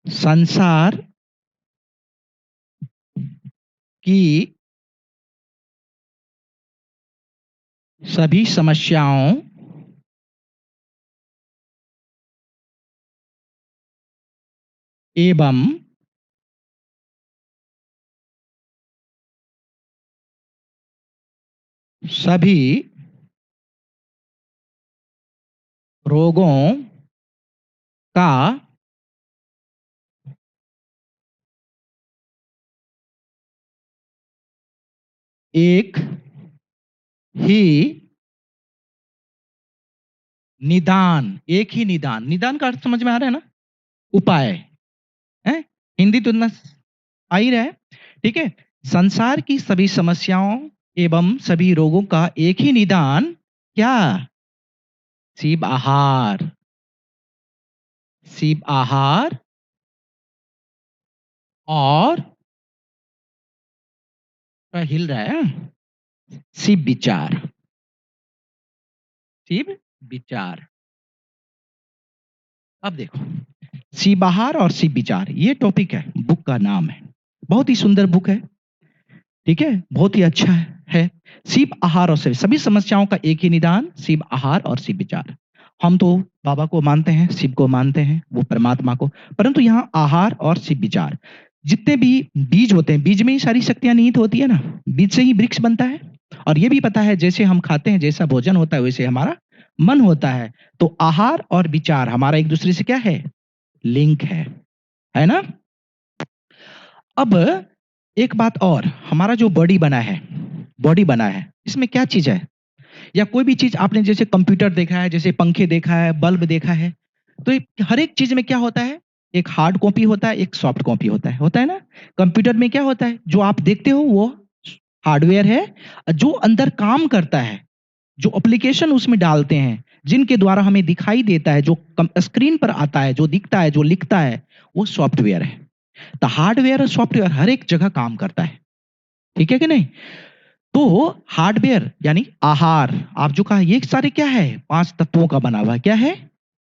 संसार की सभी समस्याओं एवं सभी रोगों का एक ही निदान, निदान का अर्थ समझ में आ रहा है ना? उपाय है। हिंदी तो इतना आ ही रहा है। ठीक है। संसार की सभी समस्याओं एवं सभी रोगों का एक ही निदान क्या? शिव आहार। शिव आहार और हिल रहा है। शिव विचार। शिव विचार। अब देखो, शिव आहार और शिव विचार ये टॉपिक है, बुक का नाम है। बहुत ही सुंदर बुक है। ठीक है, बहुत ही अच्छा है। शिव आहार और शिव, सभी समस्याओं का एक ही निदान, शिव आहार और शिव विचार। हम तो बाबा को मानते हैं, शिव को मानते हैं, वो परमात्मा को, परंतु यहाँ आहार और शिव विचार, जितने भी बीज होते हैं, बीज में ही सारी शक्तियां निहित होती है ना, बीज से ही वृक्ष बनता है। और ये भी पता है, जैसे हम खाते हैं, जैसा भोजन होता है, वैसे हमारा मन होता है। तो आहार और विचार हमारा एक दूसरे से क्या है? लिंक है ना? अब एक बात और, हमारा जो बॉडी बना है, इसमें क्या चीज है? या कोई भी चीज आपने, जैसे कंप्यूटर देखा है, जैसे पंखे देखा है, बल्ब देखा है, तो हर एक चीज में क्या होता है? एक हार्ड कॉपी होता है, एक सॉफ्ट कॉपी होता है ना? कंप्यूटर में क्या होता है? जो आप देखते हो वो हार्डवेयर है, जो अंदर काम करता है, जो एप्लीकेशन उसमें डालते हैं, जिनके द्वारा हमें दिखाई देता है, जो स्क्रीन पर आता है, जो दिखता है, जो लिखता है, वो सॉफ्टवेयर है। तो हार्डवेयर और सॉफ्टवेयर हर एक जगह काम करता है। ठीक है कि नहीं? तो हार्डवेयर यानी आहार, आप जो कहा, ये सारे क्या है? 5 तत्वों का बना हुआ है। क्या है?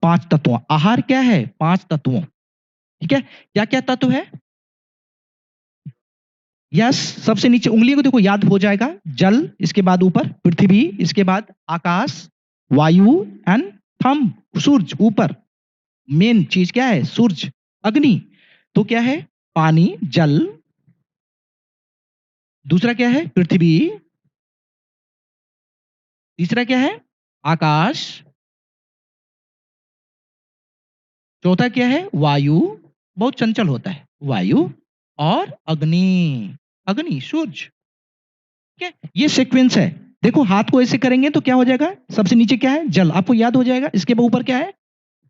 5 तत्वों। आहार क्या है? 5 तत्वों। ठीक है। क्या क्या तत्व है? यस, सबसे नीचे उंगली को देखो, याद हो जाएगा। जल, इसके बाद ऊपर पृथ्वी, इसके बाद आकाश, वायु एंड थम, सूरज ऊपर। मेन चीज क्या है? सूरज। अग्नि। तो क्या है? पानी, जल। दूसरा क्या है? पृथ्वी। तीसरा क्या है? आकाश। चौथा क्या है? वायु। बहुत चंचल होता है वायु। और अग्नि। अग्नि, सूरज। ठीक है, ये सीक्वेंस है। देखो, हाथ को ऐसे करेंगे तो क्या हो जाएगा? सबसे नीचे क्या है? जल, आपको याद हो जाएगा। इसके ऊपर क्या है?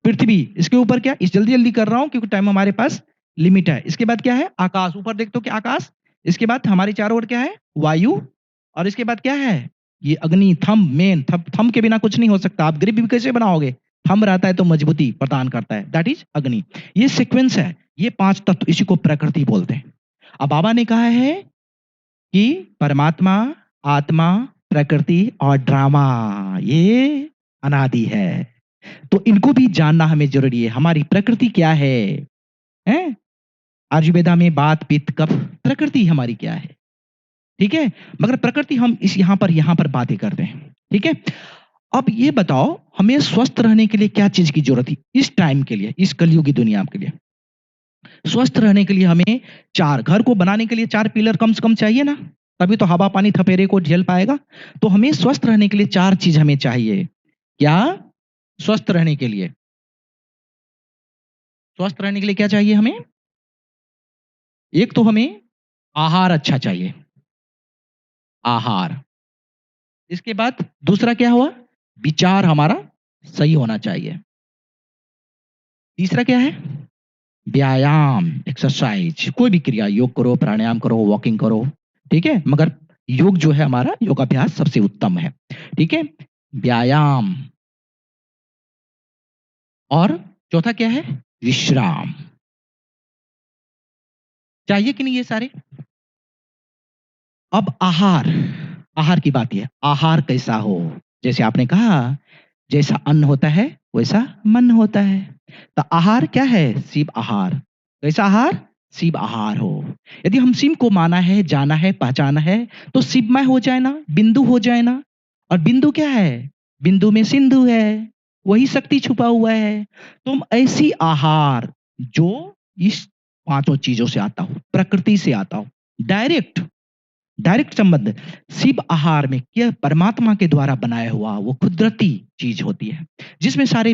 पृथ्वी। इसके ऊपर क्या? इस जल्दी जल्दी कर रहा हूं क्योंकि टाइम हमारे पास लिमिट है। इसके बाद क्या है? आकाश, ऊपर देखते हो क्या? आकाश। इसके बाद हमारे चारों ओर क्या है? वायु। और इसके बाद क्या है? ये अग्नि, थम। मेन थम के बिना कुछ नहीं हो सकता। आप ग्रिप भी कैसे बनाओगे? थम रहता है तो मजबूती प्रदान करता है, दैट इज अग्नि। ये सीक्वेंस है। ये 5 तत्व, इसी को प्रकृति बोलते हैं। अब बाबा ने कहा है कि परमात्मा, आत्मा, प्रकृति और ड्रामा, ये अनादि है। तो इनको भी जानना हमें जरूरी है। हमारी प्रकृति क्या है? हैं? आयुर्वेदा में बात, पित्त, कफ, प्रकृति हमारी क्या है? ठीक है। मगर प्रकृति हम इस यहां पर बातें करते हैं। ठीक है। अब ये बताओ, हमें स्वस्थ रहने के लिए क्या चीज की जरूरत है इस टाइम के लिए, इस कलयुगी दुनिया के लिए? स्वस्थ रहने के लिए हमें चार, घर को बनाने के लिए 4 पिलर कम से कम चाहिए ना, तभी तो हवा पानी थपेरे को झेल पाएगा। तो हमें स्वस्थ रहने के लिए 4 चीज हमें चाहिए। क्या? स्वस्थ रहने के लिए, स्वस्थ रहने के लिए क्या चाहिए हमें? एक तो हमें आहार अच्छा चाहिए, आहार। इसके बाद दूसरा क्या हुआ? विचार हमारा सही होना चाहिए। तीसरा क्या है? व्यायाम, एक्सरसाइज, कोई भी क्रिया, योग करो, प्राणायाम करो, वॉकिंग करो। ठीक है, मगर योग जो है हमारा, योगाभ्यास सबसे उत्तम है। ठीक है, व्यायाम। और चौथा क्या है? विश्राम। चाहिए कि नहीं ये सारे? अब आहार, आहार की बात है। आहार कैसा हो? जैसे आपने कहा, जैसा अन्न होता है वैसा मन होता है। तो आहार क्या है? शिव आहार। कैसा आहार? शिव आहार हो। यदि हम शिव को माना है, जाना है, पहचाना है, तो शिवमय हो जाए ना, बिंदु हो जाए ना। और बिंदु क्या है? बिंदु में सिंधु है, वही शक्ति छुपा हुआ है। तुम ऐसी आहार जो इस पांचों चीजों से आता हो, प्रकृति से आता हो, डायरेक्ट डायरेक्ट संबंध। शिव आहार में क्या परमात्मा के द्वारा बनाया हुआ वो कुदरती चीज होती है, जिसमें सारे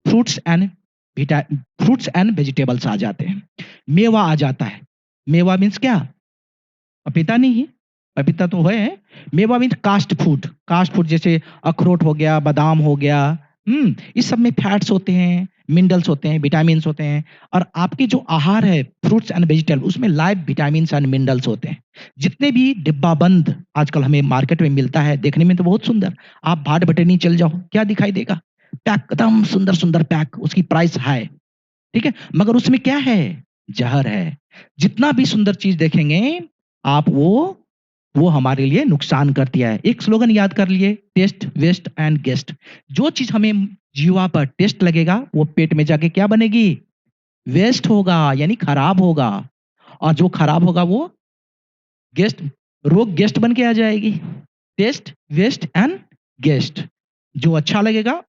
fruits and fruits and vegetables आ जाते हैं। मेवा आ जाता है। मेवा मीन्स क्या? पपीता नहीं है, पपीता तो है। मेवा मीन्स कास्ट फूड जैसे अखरोट हो गया, बादाम हो गया। इस सब में फैट्स होते हैं, मिनरल्स होते हैं, विटामिन्स होते हैं। और आपके जो आहार है फ्रूट्स एंड वेजिटेबल, उसमें लाइव विटामिन्स एंड मिनरल्स होते हैं। जितने भी डिब्बा बंद आजकल हमें मार्केट में मिलता है, देखने में तो बहुत सुंदर, आप बाट बटेनी चल जाओ, क्या दिखाई देगा? पैक एकदम सुंदर सुंदर पैक, उसकी प्राइस हाई, ठीक है, मगर उसमें क्या है? जहर है। जितना भी सुंदर चीज देखेंगे आप, वो हमारे लिए नुकसान करती है। एक स्लोगन याद कर लिए, टेस्ट वेस्ट एंड गेस्ट। जो चीज हमें जीवा पर टेस्ट लगेगा वो पेट में जाके क्या बनेगी? वेस्ट होगा, यानी खराब होगा। और जो खराब होगा वो गेस्ट, रोग गेस्ट बन के आ जाएगी। Taste waste and guest. जो अच्छा लगेगा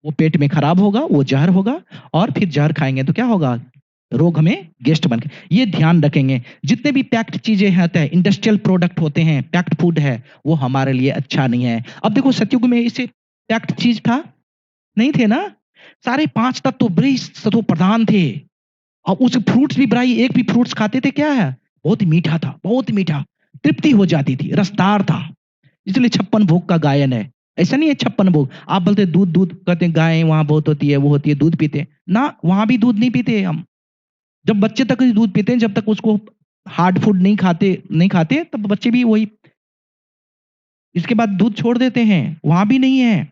वो पेट में खराब होगा, वो जहर होगा। और फिर जहर खाएंगे तो क्या होगा? रोग हमें गेस्ट बन के। ये ध्यान रखेंगे। जितने भी पैक्ड चीजें होते हैं, इंडस्ट्रियल प्रोडक्ट होते हैं, पैक्ड फूड है, वो हमारे लिए अच्छा नहीं है। अब देखो सतयुग में इसे पैक्ड चीज था नहीं थे ना। सारे पांच तत्व तो बड़े सत्व प्रधान थे। और उस फ्रूट्स भी बड़ाई, एक भी फ्रूट्स खाते थे क्या है? बहुत ही मीठा था, बहुत ही मीठा, तृप्ति हो जाती थी, रसदार था। इसलिए 56 भोग का गायन है। ऐसा नहीं है 56 भोग। आप बोलते दूध दूध, कहते हैं गाय वहां बहुत होती है, वो होती है, दूध पीते हैं ना, वहां भी दूध नहीं पीते हम। जब बच्चे तक ही दूध पीते हैं, जब तक उसको हार्ड फूड नहीं खाते तब बच्चे भी वही, इसके बाद दूध छोड़ देते हैं, वहां भी नहीं है।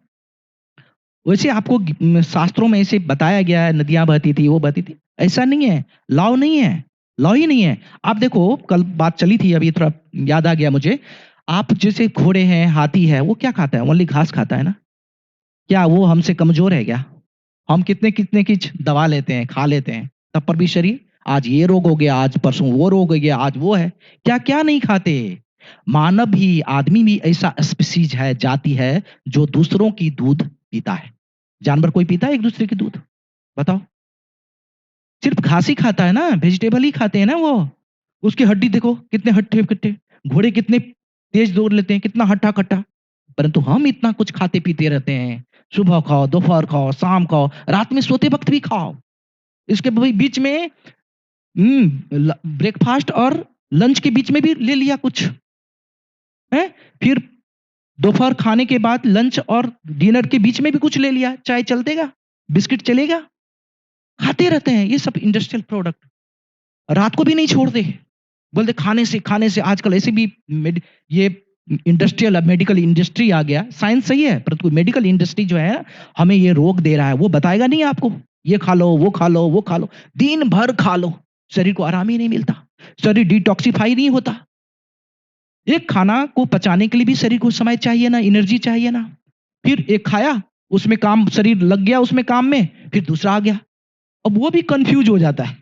वैसे आपको शास्त्रों में ऐसे बताया गया है, नदियां बहती थी, वो बहती थी, ऐसा नहीं है। लॉ नहीं है, लॉ ही नहीं है। आप देखो कल बात चली थी, अभी थोड़ा याद आ गया मुझे। आप जैसे घोड़े हैं, हाथी है, वो क्या खाता है? ओनली घास खाता है ना। क्या वो हमसे कमजोर है क्या? हम कितने कितने की दवा लेते हैं, खा लेते हैं, तब पर भी शरीर, आज ये रोग हो गया, आज परसों वो रोग हो गया, आज वो है। क्या क्या नहीं खाते। मानव ही, आदमी भी ऐसा स्पीसीज है, जाति है, जो दूसरों की दूध पीता है। जानवर कोई पीता है एक दूसरे की दूध? बताओ। सिर्फ घास ही खाता है ना, वेजिटेबल ही खाते हैं ना वो। उसकी हड्डी देखो कितने हट्टे कट्टे। घोड़े कितने तेज दौड़ लेते हैं, कितना हट्टा कट्टा। परंतु हम इतना कुछ खाते पीते रहते हैं। सुबह खाओ, दोपहर खाओ, शाम खाओ, रात में सोते वक्त भी खाओ। इसके बीच में ब्रेकफास्ट और लंच के बीच में भी ले लिया कुछ है। फिर दोपहर खाने के बाद लंच और डिनर के बीच में भी कुछ ले लिया। चाय चलतेगा, बिस्किट चलेगा, खाते रहते हैं ये सब इंडस्ट्रियल प्रोडक्ट। रात को भी नहीं छोड़ते। बोलते खाने से आजकल ऐसे भी ये इंडस्ट्रियल मेडिकल इंडस्ट्री आ गया। साइंस सही है, परंतु मेडिकल इंडस्ट्री जो है हमें ये रोग दे रहा है, वो बताएगा नहीं आपको। ये खा लो, वो खा लो, वो खा लो, दिन भर खा लो, शरीर को आराम ही नहीं मिलता, शरीर डिटॉक्सिफाई नहीं होता। एक खाना को पचाने के लिए भी शरीर को समय चाहिए ना, एनर्जी चाहिए ना। फिर एक खाया, उसमें काम, शरीर लग गया उसमें काम में, फिर दूसरा आ गया। अब वो भी कंफ्यूज हो जाता है,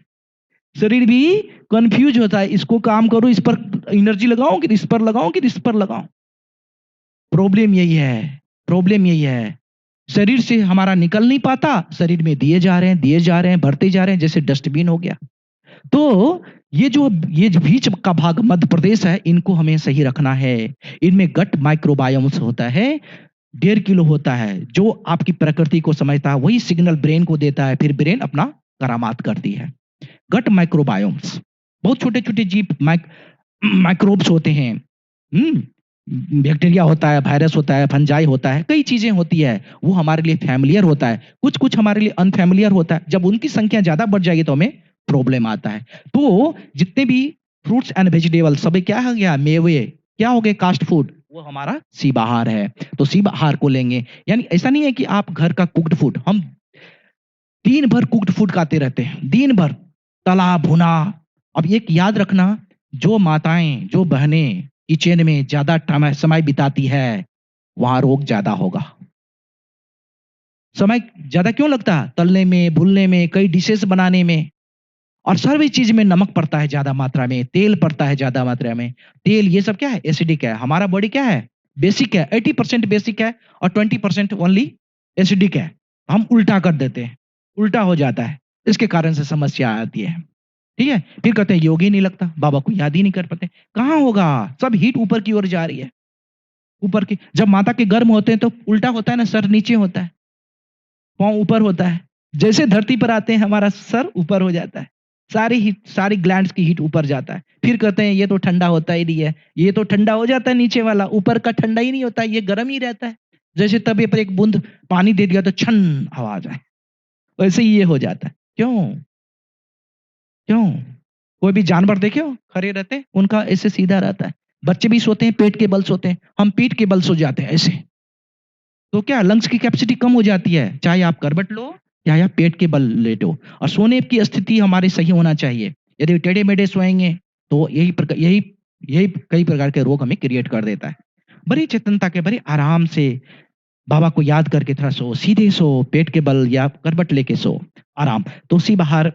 शरीर भी कंफ्यूज होता है, इसको काम करो, इस पर एनर्जी लगाओ कि इस पर लगाओ कि इस पर लगाओ। प्रॉब्लम यही है, प्रॉब्लम यही है। शरीर से हमारा निकल नहीं पाता, शरीर में दिए जा रहे हैं, दिए जा रहे हैं, भरते जा रहे हैं, जैसे डस्टबिन हो गया। तो ये जो बीच का भाग मध्य प्रदेश है, इनको हमें सही रखना है। इनमें गट माइक्रोबायोम्स होता है, 1.5 किलो होता है, जो आपकी प्रकृति को समझता है, वही सिग्नल ब्रेन को देता है, फिर ब्रेन अपना करामात करती है। गट माइक्रोबायोम्स, बहुत छोटे छोटे जीव माइक्रोब्स होते हैं। बैक्टीरिया होता है, वायरस होता है, फंजाई होता है, कई चीजें होती है। वो हमारे लिए फैमिलियर होता है, कुछ कुछ हमारे लिए अनफैमिलियर होता है। जब उनकी संख्या ज्यादा बढ़ जाएगी तो हमें प्रॉब्लम आता है। तो जितने भी फ्रूट्स एंड वेजिटेबल सब क्या हो गया, मेवे क्या हो गए, कास्ट फूड, वो हमारा शिव आहार है। तो शिव आहार को लेंगे, यानी ऐसा नहीं है कि आप घर का कुक्ड फूड, हम दिन भर कुक्ड फूड खाते रहते हैं, दिन भर तला भुना। अब एक याद रखना, जो माताएं, जो बहनें किचन में ज्यादा समय बिताती है, वहां रोग ज्यादा होगा। समय ज्यादा क्यों लगता है? तलने में, भूलने में, कई डिशेस बनाने में। और सभी चीज में नमक पड़ता है ज्यादा मात्रा में, तेल पड़ता है ज्यादा मात्रा में। तेल ये सब क्या है? एसिडिक है। हमारा बॉडी क्या है? बेसिक है। 80% बेसिक है और 20% ओनली एसिडिक है। हम उल्टा कर देते हैं, उल्टा हो जाता है, इसके कारण से समस्या आती है। ठीक है, फिर कहते हैं योग ही नहीं लगता, बाबा को याद ही नहीं कर पाते। कहाँ होगा? सब हीट ऊपर की ओर जा रही है, ऊपर की। जब माता के गर्म होते हैं तो उल्टा होता है ना, सर नीचे होता है, पाँव ऊपर होता है। जैसे धरती पर आते हैं हमारा सर ऊपर हो जाता है, सारी हीट, सारी ग्लैंड्स की हीट ऊपर जाता है। फिर कहते हैं ये तो ठंडा होता ही नहीं है, ये तो ठंडा हो जाता है नीचे वाला, ऊपर का ठंडा ही नहीं होता है, ये गर्म ही रहता है। जैसे तवे पर एक बूंद पानी दे दिया तो छन आवाज आए, वैसे ही ये हो जाता है। क्यों? क्यों? कोई भी जानवर देखे हो खड़े रहते हैं, उनका ऐसे सीधा रहता है। बच्चे भी सोते हैं पेट के बल सोते हैं, हम पीठ के बल सो जाते हैं ऐसे। तो क्या लंग्स की कैपेसिटी कम हो जाती है, चाहे आप करवट लो या आप पेट के बल लेटो। और सोने की स्थिति हमारी सही होना चाहिए। यदि टेढ़े मेढ़े सोएंगे तो यही कई प्रकार के रोग हमें क्रिएट कर देता है। बड़ी चेतनता के, बड़े आराम से बाबा को याद करके थोड़ा सो, सीधे सो, पेट के बल या करवट लेके सो, आराम। तो उसी बाहर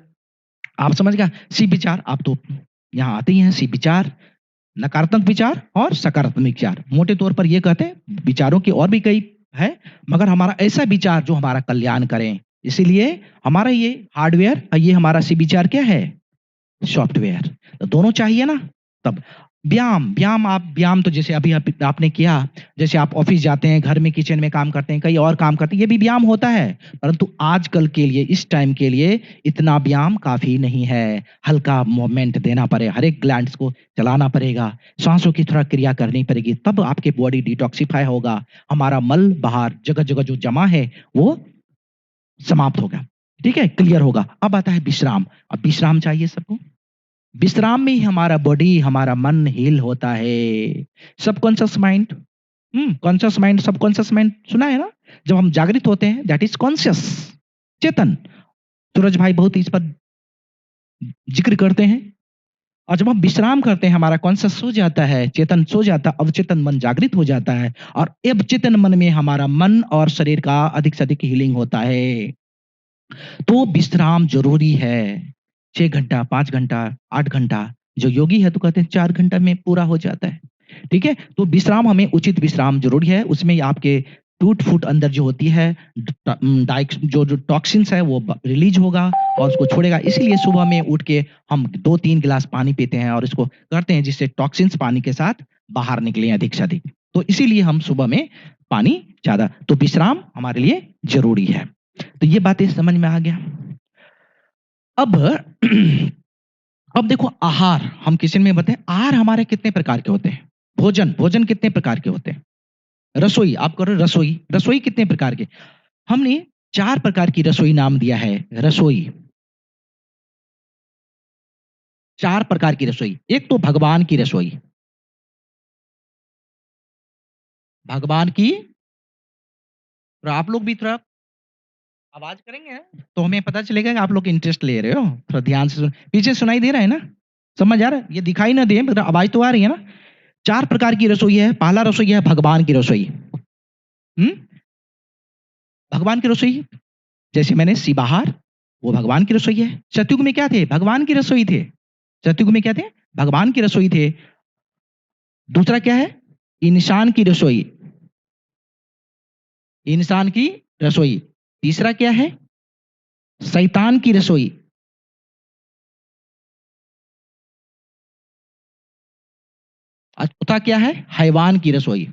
आप समझ गया। सी विचार, आप तो यहाँ आते ही हैं। सी विचार, नकारात्मक विचार और सकारात्मक विचार। मोटे तौर पर ये कहते हैं, विचारों की और भी कई है, मगर हमारा ऐसा विचार जो हमारा कल्याण करें। इसीलिए हमारा ये हार्डवेयर और ये हमारा सी विचार क्या है? सॉफ्टवेयर। तो दोनों चाहिए ना। तब व्यायाम, आप व्यायाम तो जैसे अभी आपने किया, जैसे आप ऑफिस जाते हैं, घर में किचन में काम करते हैं, कई और काम करते हैं, ये भी व्यायाम होता है। परंतु आजकल के लिए, इस टाइम के लिए इतना व्यायाम काफी नहीं है। हल्का मूवमेंट देना पड़े, हर एक ग्लैंड्स को चलाना पड़ेगा, सांसों की थोड़ा क्रिया करनी पड़ेगी, तब आपके बॉडी डिटॉक्सिफाई होगा। हमारा मल बाहर जगह जगह जो जमा है वो समाप्त होगा। ठीक है, क्लियर होगा। अब आता है विश्राम। अब विश्राम चाहिए सबको। विश्राम में ही हमारा बॉडी, हमारा मन हील होता है। Subconscious mind, conscious mind, subconscious mind सुना है ना? जब हम जागृत होते हैं दैट इज कॉन्शियस, चेतन। सूरज भाई बहुत इस पर जिक्र करते हैं। और जब हम विश्राम करते हैं, हमारा कॉन्शियस सो जाता है, चेतन सो जाता है, अवचेतन मन जागृत हो जाता है। और अवचेतन मन में हमारा मन और शरीर का अधिक से अधिक हीलिंग होता है। तो विश्राम जरूरी है। 6 घंटा, 5 घंटा, 8 घंटा। जो योगी है तो कहते हैं 4 घंटा में पूरा हो जाता है। ठीक है, तो विश्राम, हमें उचित विश्राम जरूरी है। उसमें आपके टूट फूट अंदर जो होती है, जो टॉक्सिन्स है वो रिलीज होगा और उसको छोड़ेगा। इसीलिए सुबह में उठ के हम 2-3 गिलास पानी पीते हैं और इसको करते हैं जिससे टॉक्सिन्स पानी के साथ बाहर निकले अधिक से अधिक। तो इसीलिए हम सुबह में पानी ज्यादा, तो विश्राम हमारे लिए जरूरी है। तो ये बातें समझ में आ गया। अब अब देखो, आहार हम किचन में बताएं, आहार हमारे कितने प्रकार के होते हैं? भोजन कितने प्रकार के होते हैं? रसोई, आप करो रसोई, रसोई कितने प्रकार के? हमने 4 प्रकार की रसोई नाम दिया है। रसोई, 4 प्रकार की रसोई। एक तो भगवान की रसोई, भगवान की। और आप लोग भी थोड़ा आवाज करेंगे तो हमें पता चलेगा कि आप लोग इंटरेस्ट ले रहे हो। थोड़ा ध्यान से पीछे सुनाई दे रहा है ना? समझ आ रहा है? ये दिखाई ना दे मगर आवाज तो आ रही है ना? 4 प्रकार की रसोई है। पहला रसोई है भगवान की रसोई। हम्म, भगवान की रसोई, जैसे मैंने सिबाहार, वो भगवान की रसोई है। सतयुग में क्या थे? भगवान की रसोई थे। सतयुग में क्या थे? भगवान की रसोई थे। दूसरा क्या है? इंसान की रसोई, इंसान की रसोई। तीसरा क्या है? शैतान की रसोई। और चौथा क्या है? हैवान की रसोई,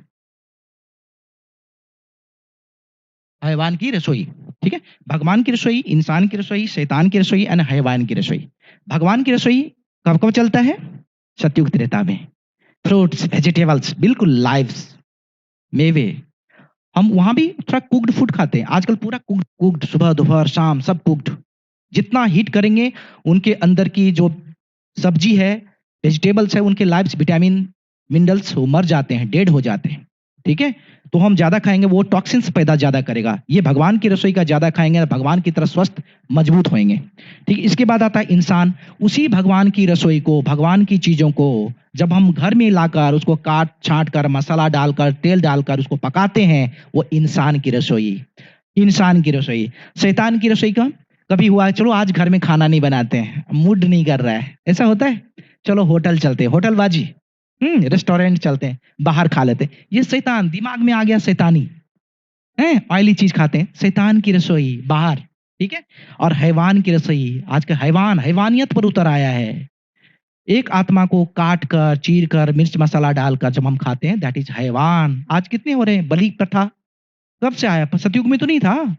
हैवान की रसोई। ठीक है, भगवान की रसोई, इंसान की रसोई, शैतान की रसोई और हैवान की रसोई। भगवान की रसोई कब कब चलता है? सतयुग त्रेता में। फ्रूट्स, वेजिटेबल्स, बिल्कुल लाइव्स, मेवे। हम वहां भी थोड़ा कुक्ड फूड खाते हैं। आजकल पूरा कुक्ड, सुबह दोपहर शाम सब कुक्ड। जितना हीट करेंगे उनके अंदर की जो सब्जी है, वेजिटेबल्स है, उनके लाइव्स, विटामिन, मिनरल्स वो मर जाते हैं, डेड हो जाते हैं। ठीक है, तो हम ज्यादा खाएंगे वो टॉक्सिन्स पैदा ज्यादा करेगा। ये भगवान की रसोई का ज्यादा खाएंगे, भगवान की तरह स्वस्थ मजबूत होंगे। ठीक है, इसके बाद आता है इंसान। उसी भगवान की रसोई को, भगवान की चीजों को जब हम घर में लाकर उसको काट छांट कर, मसाला डालकर, तेल डालकर उसको पकाते हैं, वो इंसान की रसोई, इंसान की रसोई। शैतान की रसोई का कभी हुआ है चलो आज घर में खाना नहीं बनाते हैं, मूड नहीं कर रहा है, ऐसा होता है, चलो होटल चलते हैं, होटलबाजी, रेस्टोरेंट चलते हैं, बाहर खा लेते हैं। ये शैतान दिमाग में आ गया, शैतानी है, ऑयली चीज खाते हैं, शैतान की रसोई बाहर, ठीक है। और हैवान की रसोई, आज का हैवान हैवानियत पर उतर आया है। एक आत्मा को काट कर, चीर कर, मिर्च मसाला डालकर जब हम खाते हैं, दैट इज हैवान। आज कितने हो रहे हैं? बलि प्रथा कब से आया? सतयुग में तो नहीं था,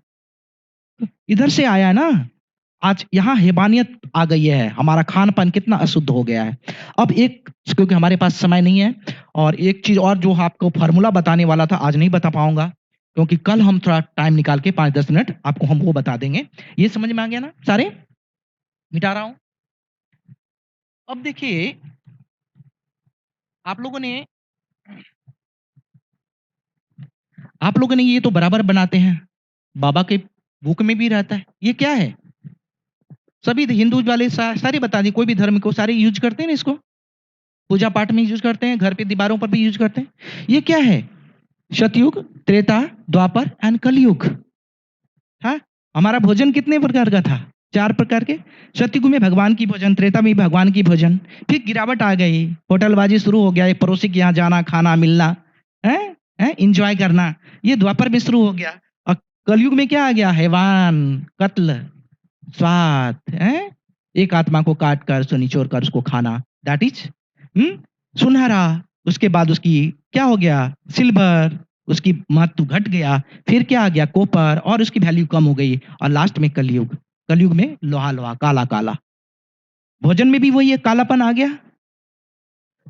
इधर से आया है ना। आज यहाँ हैवानियत आ गई है, हमारा खान पान कितना अशुद्ध हो गया है। अब एक, क्योंकि हमारे पास समय नहीं है, और एक चीज और जो आपको फार्मूला बताने वाला था आज नहीं बता पाऊंगा, क्योंकि कल हम थोड़ा टाइम निकाल के 5-10 मिनट आपको हम वो बता देंगे। ये समझ में आ गया ना? सारे मिटा रहा हूं। अब देखिए आप लोगों ने ये तो बराबर बनाते हैं, बाबा के बुक में भी रहता है। ये क्या है? सभी हिंदू वाले सारे बता दी, कोई भी धर्म को सारे यूज करते हैं ना इसको, पूजा पाठ में यूज करते हैं, घर पे दीवारों पर भी यूज करते हैं। ये क्या है? सतयुग, त्रेता, द्वापर एंड कलयुग। हाँ, हमारा भोजन कितने प्रकार का था? 4 प्रकार के। सतयुग में भगवान की भोजन, त्रेता में भगवान की भोजन, फिर गिरावट आ गई, होटलबाजी शुरू हो गया, एक पड़ोसी के यहाँ जाना, खाना मिलना, है एंजॉय करना, ये द्वापर में शुरू हो गया। और कलयुग में क्या आ गया? हैवान, कत्ल, स्वाद, है एक आत्मा को काट कर, उसको निचोड़ कर उसको खाना, दैट इज सुनहरा। उसके बाद उसकी क्या हो गया? सिल्वर, उसकी महत्व घट गया। फिर क्या आ गया? कॉपर, और उसकी वैल्यू कम हो गई। और लास्ट में कलयुग, कलयुग में लोहा लोहा, काला काला। भोजन में भी वही है, कालापन आ गया।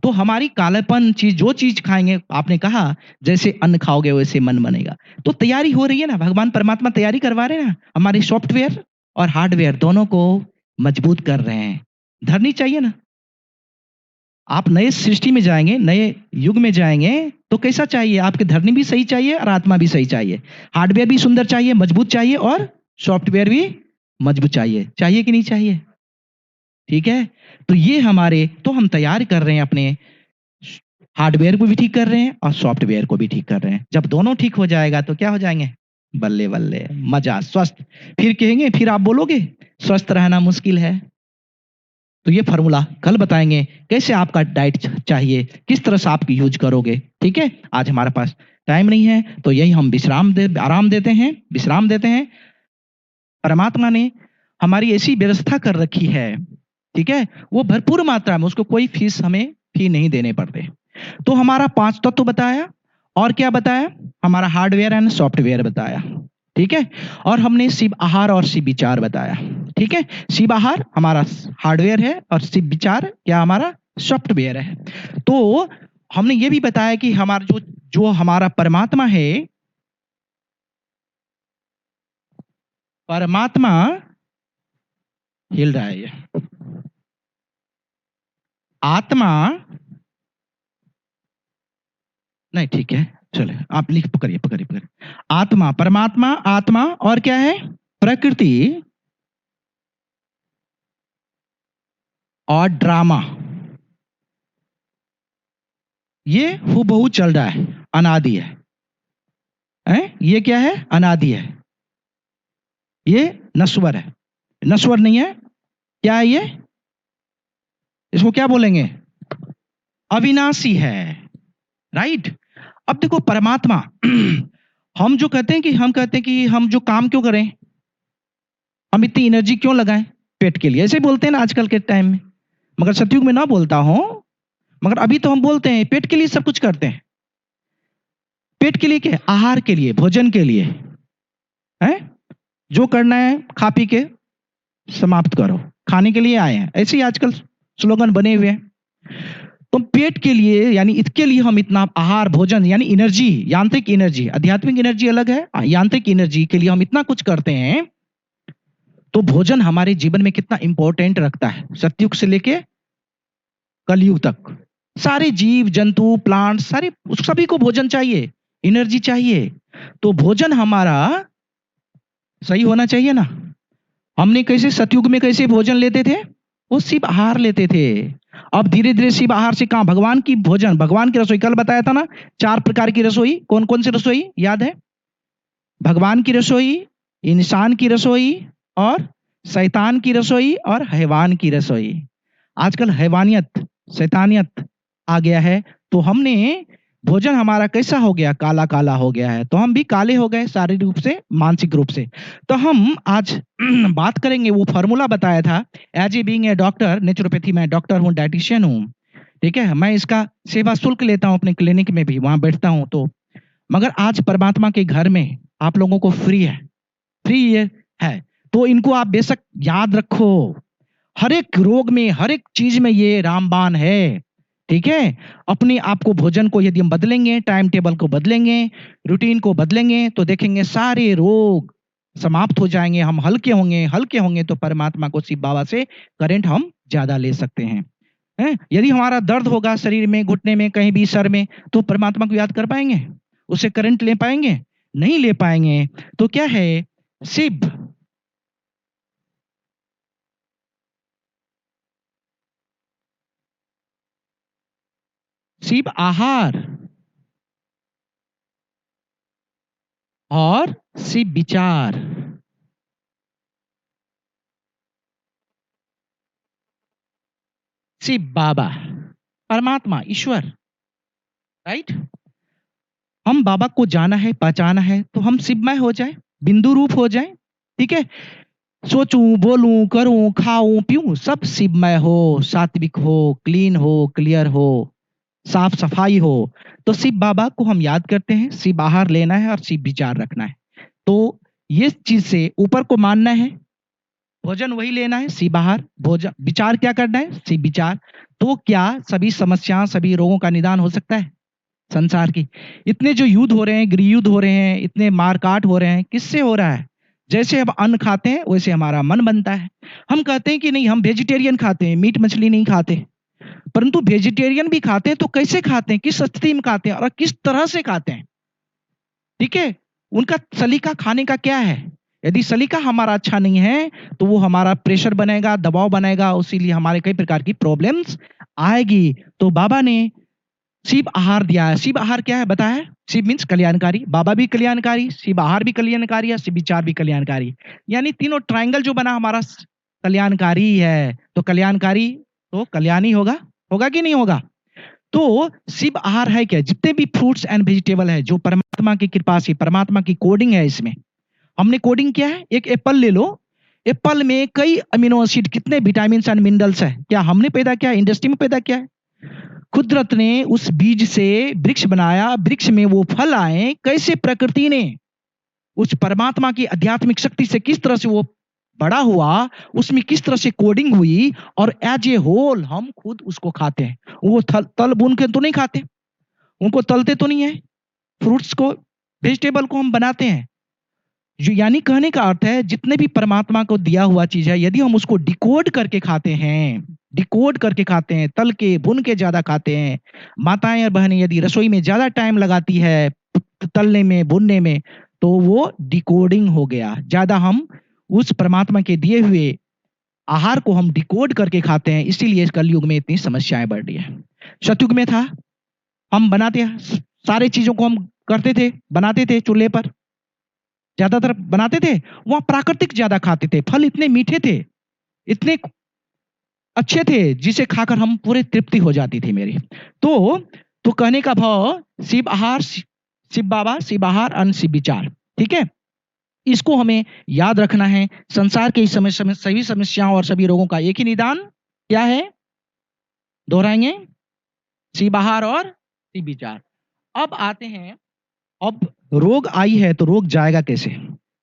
तो हमारी कालापन चीज, जो चीज खाएंगे, आपने कहा जैसे अन्न खाओगे वैसे मन बनेगा। तो तैयारी हो रही है ना, भगवान परमात्मा तैयारी करवा रहे हैं ना, हमारे सॉफ्टवेयर और हार्डवेयर दोनों को मजबूत कर रहे हैं। धरनी चाहिए ना। आप नए सृष्टि में जाएंगे, नए युग में जाएंगे, तो कैसा चाहिए? आपके धरनी भी सही चाहिए और आत्मा भी सही चाहिए, हार्डवेयर भी सुंदर चाहिए, मजबूत चाहिए, और सॉफ्टवेयर भी मजबूत चाहिए। चाहिए कि नहीं चाहिए? ठीक है। तो ये हमारे, तो हम तैयार कर रहे हैं, अपने हार्डवेयर को भी ठीक कर रहे हैं और सॉफ्टवेयर को भी ठीक कर रहे हैं। जब दोनों ठीक हो जाएगा तो क्या हो जाएंगे? बल्ले बल्ले, मजा, स्वस्थ। फिर कहेंगे, फिर आप बोलोगे स्वस्थ रहना मुश्किल है। तो ये फार्मूला कल बताएंगे, कैसे आपका डाइट चाहिए, किस तरह से आप यूज करोगे। ठीक है, आज हमारे पास टाइम नहीं है, तो यही हम आराम देते हैं, विश्राम देते हैं। परमात्मा ने हमारी ऐसी व्यवस्था कर रखी है, ठीक है, वो भरपूर मात्रा में, उसको कोई फीस हमें फी नहीं देने पड़ते। तो हमारा 5 तत्व बताया, और क्या बताया? हमारा हार्डवेयर एंड सॉफ्टवेयर बताया, ठीक है। और हमने शिव आहार और शिव विचार बताया, ठीक है। शिव आहार हमारा हार्डवेयर है और शिव विचार क्या? हमारा सॉफ्टवेयर है। तो हमने ये भी बताया कि हमारा जो हमारा परमात्मा है, परमात्मा हिल रहा है ये, आत्मा नहीं, ठीक है, चले आप लिख, पकड़िए पकड़िए पकड़िए। आत्मा, परमात्मा, आत्मा, और क्या है? प्रकृति और ड्रामा। ये हूबहू चल रहा है, अनादि है, ये क्या है? अनादि है। ये नश्वर है, नश्वर नहीं है। क्या है ये? इसको क्या बोलेंगे? अविनाशी है, राइट। अब देखो परमात्मा हम जो कहते हैं कि हम जो काम क्यों करें, हम इतनी एनर्जी क्यों लगाएं? पेट के लिए, ऐसे बोलते हैं ना आजकल के टाइम में। मगर सतयुग में ना बोलता हूं, मगर अभी तो हम बोलते हैं पेट के लिए सब कुछ करते हैं। पेट के लिए क्या? आहार के लिए, भोजन के लिए, है जो करना है, खा पी के समाप्त करो, खाने के लिए आए हैं, ऐसे ही आजकल स्लोगन बने हुए हैं। तो पेट के लिए, यानी इसके लिए हम इतना आहार, भोजन, यानी एनर्जी, यांत्रिक एनर्जी, आध्यात्मिक एनर्जी अलग है, यांत्रिक एनर्जी के लिए हम इतना कुछ करते हैं। तो भोजन हमारे जीवन में कितना इंपॉर्टेंट रखता है, सतयुग से लेके कलयुग तक। सारे जीव जंतु, प्लांट, सारे, सभी को भोजन चाहिए, एनर्जी चाहिए। तो भोजन हमारा सही होना चाहिए ना। हमने कैसे सतयुग में कैसे भोजन लेते थे? वो शिव आहार लेते थे। अब धीरे धीरे शिव आहार से कहां? भगवान की भोजन, भगवान की रसोई, कल बताया था ना 4 प्रकार की रसोई। कौन कौन सी रसोई याद है? भगवान की रसोई, इंसान की रसोई, और शैतान की रसोई और हैवान की रसोई। आजकल हैवानियत, शैतानियत आ गया है, तो हमने भोजन हमारा कैसा हो गया, काला-काला हो गया है, तो हम भी काले हो गए शारीरिक रूप से, मानसिक रूप से। तो हम आज बात करेंगे, वो फ़ॉर्मूला बताया था, as a being a doctor, naturopathy में डॉक्टर हूँ, डायटीशियन हूँ, ठीक है? मैं इसका सेवा शुल्क लेता हूँ अपने क्लिनिक में भी, वहाँ बैठता हूँ तो। मगर आज परमात्मा के घर में आप लोगों को फ्री है, फ्री ये है, तो इनको आप बेशक याद रखो। हर एक रोग में, हर एक चीज़ में ये रामबाण है, ठीक है? अपने आप को, भोजन को यदि हम बदलेंगे, टाइम टेबल को बदलेंगे, रूटीन को बदलेंगे, तो देखेंगे सारे रोग समाप्त हो जाएँगे, हम हल्के होंगे तो परमात्मा को, शिव बाबा से करंट हम ज़्यादा ले सकते हैं? यदि हमारा दर्द होगा शरीर में, घुटने में, कहीं भी सर में, तो परमात्मा को याद कर पाएँगे? उससे करंट ले पाएँगे? नहीं ले पाएँगे। तो क्या है, शिव शिव आहार और शिव विचार। शिव बाबा, परमात्मा, ईश्वर, राइट? हम बाबा को जाना है, पहचाना है, तो हम शिवमय हो जाएँ, बिंदु रूप हो जाएँ, ठीक है? सोचूँ, बोलूँ, करूँ, खाऊँ, पीऊँ, सब शिवमय हो, सात्विक हो, क्लीन हो, क्लियर हो, साफ-सफाई हो। तो शिव बाबा को हम याद करते हैं, शिव आहार लेना है और शिव विचार रखना है। तो ये चीज़ से ऊपर को मानना है, भोजन वही लेना है, शिव आहार, भोजन विचार क्या करना है, शिव विचार। तो क्या सभी समस्या, सभी रोगों का निदान हो सकता है? संसार की इतने जो युद्ध हो रहे हैं, गृहयुद्ध हो रहे हैं, इतने मार-काट हो रहे हैं, किससे हो रहा है? जैसे हम अन्न खाते हैं, वैसे हमारा मन बनता है। हम कहते हैं कि नहीं, हम वेजिटेरियन खाते हैं, मीट मछली नहीं खाते। परंतु वेजिटेरियन भी खाते हैं तो कैसे खाते हैं, किस स्थिति में खाते हैं और किस तरह से खाते हैं, ठीक है? उनका सलीका खाने का क्या है? यदि सलीका हमारा अच्छा नहीं है, तो वो हमारा प्रेशर बनेगा, दबाव बनेगा, इसीलिए हमारे कई प्रकार की प्रॉब्लम्स आएगी। तो बाबा ने शिव आहार दिया है। शिव आहार क्या है बताया है? शिव मीन्स कल्याणकारी, बाबा भी कल्याणकारी, शिव आहार भी कल्याणकारी है, शिव विचार भी कल्याणकारी। यानी तीनों ट्रायंगल जो बना हमारा कल्याणकारी ही है। तो कल्याणकारी तो कल्याण ही होगा, होगा कि नहीं होगा? तो शिव आहार है क्या? जितने भी फ्रूट्स एंड वेजिटेबल है, जो परमात्मा की कृपा से, परमात्मा की कोडिंग है इसमें। हमने कोडिंग किया है, एक एप्पल ले लो, एप्पल में कई अमीनो एसिड, कितने विटामिन एंड मिनरल्स है, क्या हमने पैदा किया है, इंडस्ट्री में पैदा किया है? कुदरत ने उस बीज से वृक्ष बनाया, वृक्ष में वो फल आए, कैसे प्रकृति ने उस परमात्मा की आध्यात्मिक शक्ति से किस तरह से वो बड़ा हुआ, उसमें किस तरह से कोडिंग हुई और एज ए होल हम खुद उसको खाते हैं। वो तल भून के तो नहीं खाते, उनको तलते तो नहीं है, फ्रूट्स को, वेजिटेबल को हम बनाते हैं। जो यानी कहने का अर्थ है, जितने भी परमात्मा को दिया हुआ चीज है, यदि हम उसको डिकोड करके खाते हैं, डिकोड करके खाते हैं, तल के भुन के ज्यादा खाते हैं, माताएं और बहनें यदि रसोई में ज्यादा टाइम लगाती है तलने में, भुनने में, तो वो डिकोडिंग हो गया। ज्यादा हम उस परमात्मा के दिए हुए आहार को हम डिकोड करके खाते हैं, इसीलिए इस कलयुग में इतनी समस्याएं बढ़ रही है। सतयुग में था, हम बनाते सारे चीजों को हम करते थे, बनाते थे चूल्हे पर, ज्यादातर बनाते थे, वहाँ प्राकृतिक ज्यादा खाते थे, फल इतने मीठे थे, इतने अच्छे थे, जिसे खाकर हम पूरे तृप्ति हो जाती थी मेरी। तो कहने का भाव, शिव आहार, शिव बाबा, शिव आहार, अन्न, शिव विचार, ठीक है? इसको हमें याद रखना है। संसार के इस सभी समस्याओं और सभी रोगों का एक ही निदान क्या है? दोहराएंगे, शिव आहार और शिव विचार। अब आते हैं, अब रोग आई है तो रोग जाएगा कैसे?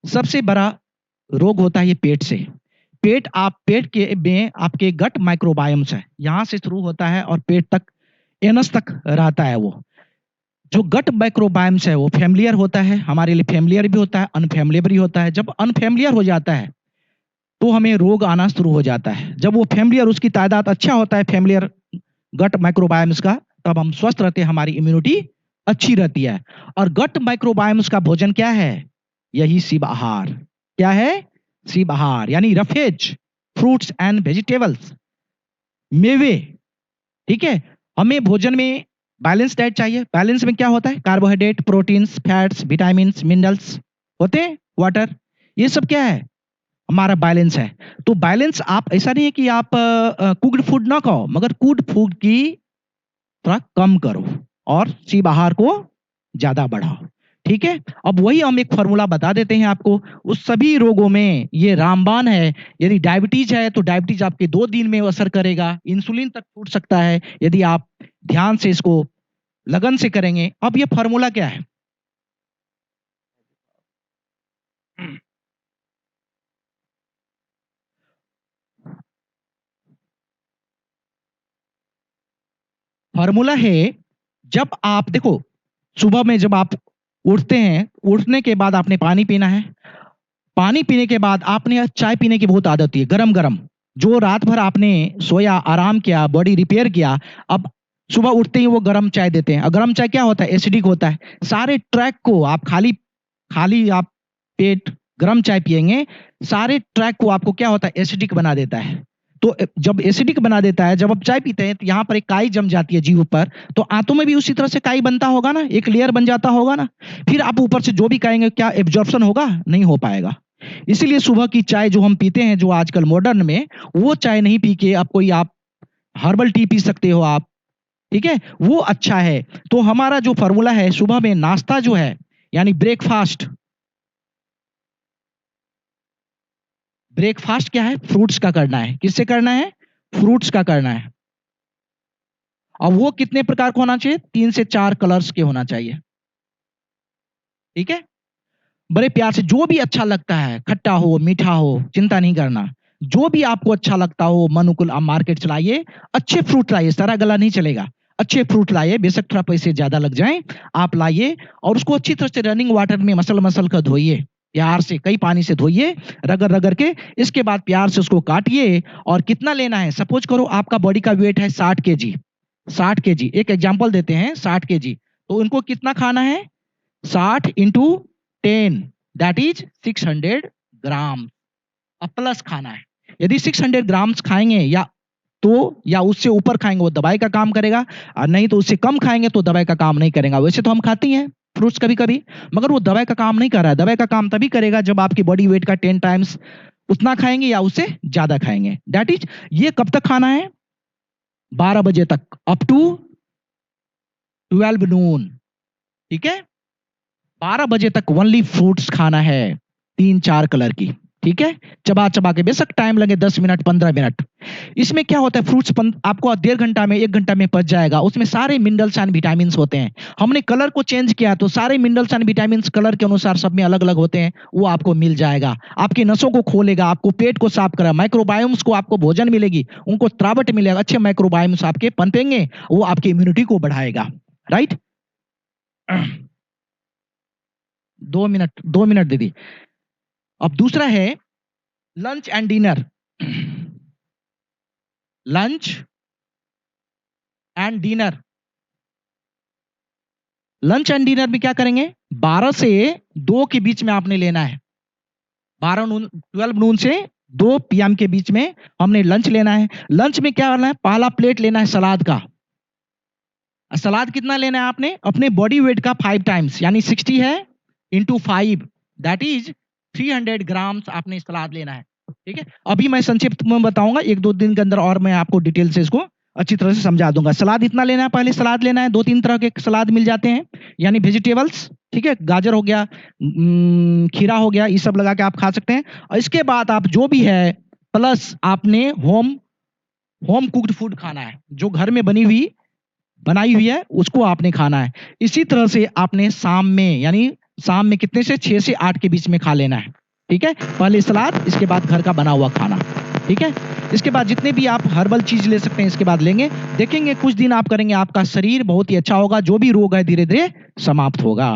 सबसे बड़ा रोग होता है ये पेट से। पेट के में आपके गट माइक्रोबायोम्स है, यहाँ से शुरू होता है और पेट तक, एनस तक रहता है वो। जो गट माइक्रोबायोम्स है वो फैमिलियर होता है, हमारे लिए फैमिलियर भी होता है, अनफैमिलियर भी होता है। जब अनफैमिलियर हो जाता है तो हमें रोग आना शुरू हो जाता है। जब वो फैमिलियर, उसकी तादाद अच्छा होता है फैमिलियर गट माइक्रोबायोम्स का, तब हम स्वस्थ रहते हैं, हमारी इम्यूनिटी अच्छी रहती है। और गट माइक्रोबायोम्स का भोजन क्या है? यही शिव आहार। क्या है? शिव आहार, यानी रफेज, फ्रूट्स एंड वेजिटेबल्स, मेवे, ठीक है? हमें भोजन में बैलेंस डाइट चाहिए। बैलेंस में क्या होता है? Carbohydrate, proteins, fats, vitamins, minerals होते हैं, वाटर, ये सब क्या है? हमारा बैलेंस है। तो बैलेंस आप ऐसा नहीं है कि आप कुक्ड फूड ना खाओ, मगर कुक्ड फूड की थोड़ा कम करो और शिव आहार को ज्यादा बढ़ाओ। ठीक है, अब वही हम एक फॉर्मूला बता देते हैं आपको। उस सभी रोगों में ये रामबाण है। यदि डायबिटीज है तो डायबिटीज आपके 2 दिन में असर करेगा, इंसुलिन तक टूट सकता है यदि आप ध्यान से इसको लगन से करेंगे। अब ये फॉर्मूला क्या है? फॉर्मूला है, जब आप देखो सुबह में जब आप उठते हैं, उठने के बाद आपने पानी पीना है। पानी पीने के बाद आपने चाय पीने की बहुत आदत होती है, गरम गरम। जो रात भर आपने सोया, आराम किया, बॉडी रिपेयर किया, अब सुबह उठते ही वो गरम चाय देते हैं। और गरम चाय क्या होता है? एसिडिक होता है। सारे ट्रैक को आप खाली खाली आप पेट गरम चाय पिएंगे, सारे ट्रैक को आपको क्या होता है? एसिडिक बना देता है। तो जब एसिडिक बना देता है, जब आप चाय पीते हैं तो यहाँ पर एक काई जम जाती है जीभ पर, तो आंतों में भी उसी तरह से काई बनता होगा ना, एक लेयर बन जाता होगा ना। फिर आप ऊपर से जो भी खाएंगे, क्या एब्जॉर्प्शन होगा? नहीं हो पाएगा। इसीलिए सुबह की चाय जो हम पीते हैं, जो आजकल मॉडर्न में, वो चाय नहीं पी के आप कोई आप हर्बल टी पी सकते हो आप। ठीक है, वो अच्छा है। तो हमारा जो फॉर्मूला है, सुबह में नाश्ता जो है यानी ब्रेकफास्ट, ब्रेकफास्ट क्या है? फ्रूट्स का करना है। किससे करना है? फ्रूट्स का करना है। और वो कितने प्रकार का होना चाहिए? 3 से 4 कलर्स के होना चाहिए। ठीक है, बड़े प्यार से, जो भी अच्छा लगता है, खट्टा हो, मीठा हो, चिंता नहीं करना। जो भी आपको अच्छा लगता हो, मन अनुकूल आप मार्केट चलाइए, अच्छे फ्रूट लाइए, सारा गला नहीं चलेगा। अच्छे फ्रूट लाइए, बेशक थोड़ा पैसे ज्यादा लग जाएं, आप लाइए और उसको अच्छी तरह से रनिंग वाटर में मसल मसल कर धोइए, प्यार से कई पानी से धोइए, रगड़ रगड़ के। इसके बाद प्यार से उसको काटिए। और कितना लेना है? सपोज करो आपका बॉडी का वेट है 60 kg। 60 kg, एक एग्जाम्पल देते हैं, 60 kg, तो उनको कितना खाना है? 60 × 10, दैट इज 600 ग्राम। अब प्लस खाना है। यदि 600 ग्राम्स खाएंगे या उससे ऊपर खाएंगे, वो दवाई का काम करेगा। और नहीं तो उससे कम खाएंगे तो दवाई का काम नहीं करेगा। वैसे तो हम खाती हैं फ्रूट्स कभी कभी, मगर वो दवाई का काम नहीं कर रहा है। दवाई का काम तभी करेगा जब आपकी बॉडी वेट का 10 टाइम्स उतना खाएंगे या उससे ज्यादा खाएंगे। दैट इज, ये कब तक खाना है? 12 बजे तक, अप टू 12 नून। ठीक है, 12 बजे तक ओनली फ्रूट्स खाना है, 3-4 कलर की। ठीक है, चबा चबा के, बेशक टाइम लगे 10 मिनट 15 मिनट। इसमें क्या होता है? फ्रूट्स आपको 1.5 घंटा में 1 घंटा में पच जाएगा। उसमें सारे मिनरल्स एंड विटामिन होते हैं। हमने कलर को चेंज किया तो सारे मिनरल्स एंड विटामिन कलर के अनुसार सब में अलग अलग होते हैं, वो आपको मिल जाएगा। आपकी नसों को खोलेगा, आपको पेट को साफ करेगा, माइक्रोबायोम्स को आपको भोजन मिलेगी, उनको त्रावट मिलेगा, अच्छे माइक्रोबायोम्स आपके पनपेंगे, वो आपकी इम्यूनिटी को बढ़ाएगा। राइट, 2 मिनट दीदी। अब दूसरा है lunch and dinner. Lunch and dinner, lunch and dinner में क्या करेंगे? 12 से 2 के बीच में आपने लेना है। 12 नून से 2 PM के बीच में हमने लंच लेना है। लंच में क्या करना है? पहला प्लेट लेना है सलाद का। सलाद कितना लेना है आपने? अपने बॉडी वेट का 5 टाइम्स, यानी 60 है इंटू 5, दैट इज 300 ग्राम्स आपने सलाद लेना है। ठीक है, अभी मैं संक्षिप्त में बताऊंगा, 1-2 दिन के अंदर और मैं आपको डिटेल से इसको अच्छी तरह से समझा दूंगा। सलाद इतना लेना है, पहले सलाद लेना है। 2-3 तरह के सलाद मिल जाते हैं, यानी वेजिटेबल्स। ठीक है, गाजर हो गया, खीरा हो गया, ये सब लगा के आप खा सकते हैं। और इसके बाद आप जो भी है प्लस आपने होम कुक्ड फूड खाना है, जो घर में बनाई हुई है उसको आपने खाना है। इसी तरह से आपने शाम में, यानी शाम में कितने से 6 से 8 के बीच में खा लेना है। ठीक है, पहले सलाद, इसके बाद घर का बना हुआ खाना। ठीक है, इसके बाद जितने भी आप हर्बल चीज ले सकते हैं इसके बाद लेंगे। देखेंगे कुछ दिन आप करेंगे, आपका शरीर बहुत ही अच्छा होगा, जो भी रोग है धीरे धीरे समाप्त होगा।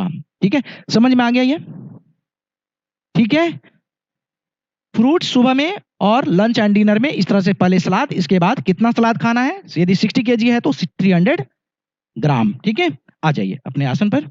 ठीक है, समझ में आ गया ये? ठीक है, फ्रूट सुबह में और लंच एंड डिनर में इस तरह से, पहले सलाद, इसके बाद कितना सलाद खाना है? यदि 60 kg है तो 300 ग्राम। ठीक है, आ जाइए अपने आसन पर।